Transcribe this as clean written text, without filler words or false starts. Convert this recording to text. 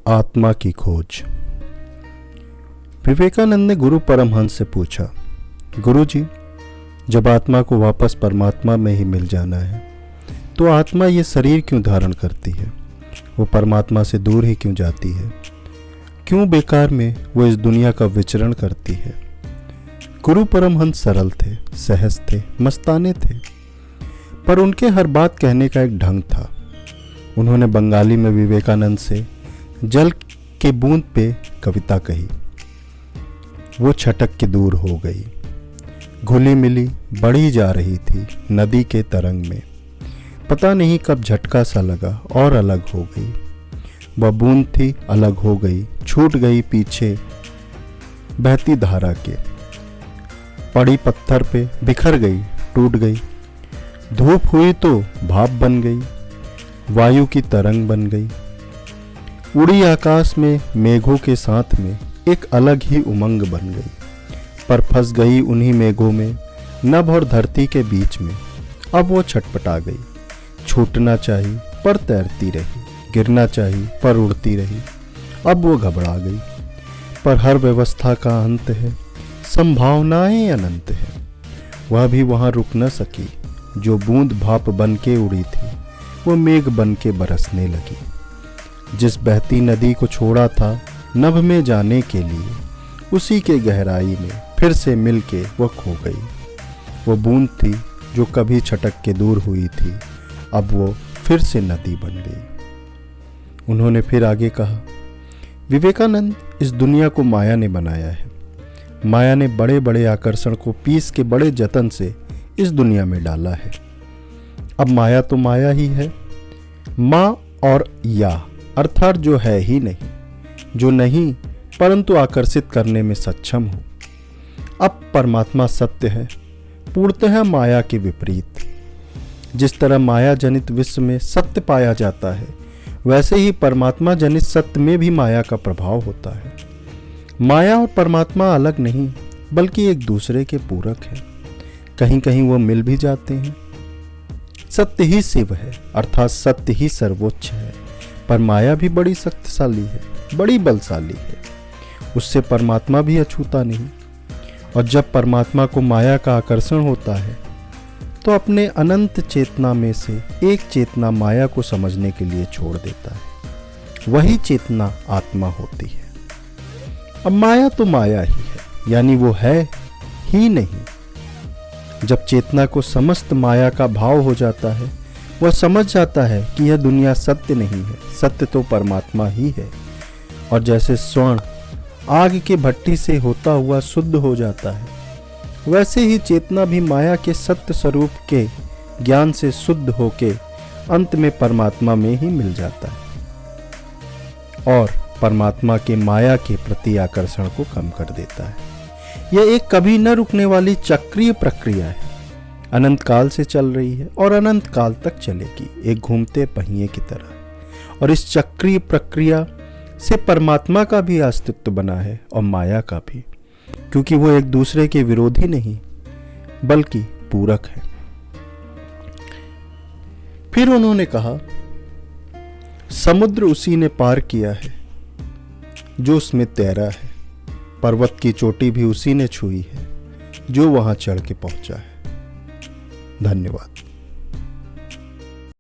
आत्मा की खोज। विवेकानंद ने गुरु परमहंस से पूछा, गुरुजी, जब आत्मा को वापस परमात्मा में ही मिल जाना है तो आत्मा ये शरीर क्यों धारण करती है? वो परमात्मा से दूर ही क्यों जाती है? क्यों बेकार में वो इस दुनिया का विचरण करती है? गुरु परमहंस सरल थे, सहज थे, मस्ताने थे, पर उनके हर बात कहने का एक ढंग था। उन्होंने बंगाली में विवेकानंद से जल के बूंद पे कविता कही। वो छटक के दूर हो गई, घुली मिली बढ़ी जा रही थी नदी के तरंग में। पता नहीं कब झटका सा लगा और अलग हो गई। वह बूंद थी, अलग हो गई, छूट गई पीछे बहती धारा के। पड़ी पत्थर पे बिखर गई, टूट गई। धूप हुई तो भाप बन गई, वायु की तरंग बन गई। उड़ी आकाश में मेघों के साथ में एक अलग ही उमंग बन गई, पर फंस गई उन्हीं मेघों में, नभ और धरती के बीच में। अब वो छटपटा गई। छूटना चाहिए पर तैरती रही, गिरना चाहिए पर उड़ती रही। अब वो घबरा गई, पर हर व्यवस्था का अंत है, संभावनाएं अनंत है। वह भी वहां रुक न सकी। जो बूंद भाप बन के उड़ी थी वो मेघ बन के बरसने लगी। जिस बहती नदी को छोड़ा था नभ में जाने के लिए, उसी के गहराई में फिर से मिल के वह खो गई। वो बूंद थी जो कभी छटक के दूर हुई थी, अब वो फिर से नदी बन गई। उन्होंने फिर आगे कहा, विवेकानंद, इस दुनिया को माया ने बनाया है। माया ने बड़े बड़े आकर्षण को पीस के बड़े जतन से इस दुनिया में डाला है। अब माया तो माया ही है। माँ और या अर्थात जो है ही नहीं, जो नहीं परंतु आकर्षित करने में सक्षम हो। अब परमात्मा सत्य है, पूर्णतः माया के विपरीत। जिस तरह माया जनित विश्व में सत्य पाया जाता है, वैसे ही परमात्मा जनित सत्य में भी माया का प्रभाव होता है। माया और परमात्मा अलग नहीं, बल्कि एक दूसरे के पूरक हैं। कहीं कहीं वो मिल भी जाते हैं। सत्य ही शिव है, अर्थात सत्य ही सर्वोच्च है, पर माया भी बड़ी शक्तिशाली है, बड़ी बलशाली है। उससे परमात्मा भी अछूता नहीं। और जब परमात्मा को माया का आकर्षण होता है तो अपने अनंत चेतना में से एक चेतना माया को समझने के लिए छोड़ देता है। वही चेतना आत्मा होती है। अब माया तो माया ही है, यानी वो है ही नहीं। जब चेतना को समस्त माया का भाव हो जाता है, वह समझ जाता है कि यह दुनिया सत्य नहीं है, सत्य तो परमात्मा ही है। और जैसे स्वर्ण आग की भट्टी से होता हुआ शुद्ध हो जाता है, वैसे ही चेतना भी माया के सत्य स्वरूप के ज्ञान से शुद्ध होके अंत में परमात्मा में ही मिल जाता है और परमात्मा के माया के प्रति आकर्षण को कम कर देता है। यह एक कभी न रुकने वाली चक्रीय प्रक्रिया है, अनंत काल से चल रही है और अनंत काल तक चलेगी, एक घूमते पहिए की तरह। और इस चक्रीय प्रक्रिया से परमात्मा का भी अस्तित्व बना है और माया का भी, क्योंकि वो एक दूसरे के विरोधी नहीं बल्कि पूरक है। फिर उन्होंने कहा, समुद्र उसी ने पार किया है जो उसमें तैरा है, पर्वत की चोटी भी उसी ने छुई है जो वहां चढ़ के पहुंचा है। धन्यवाद।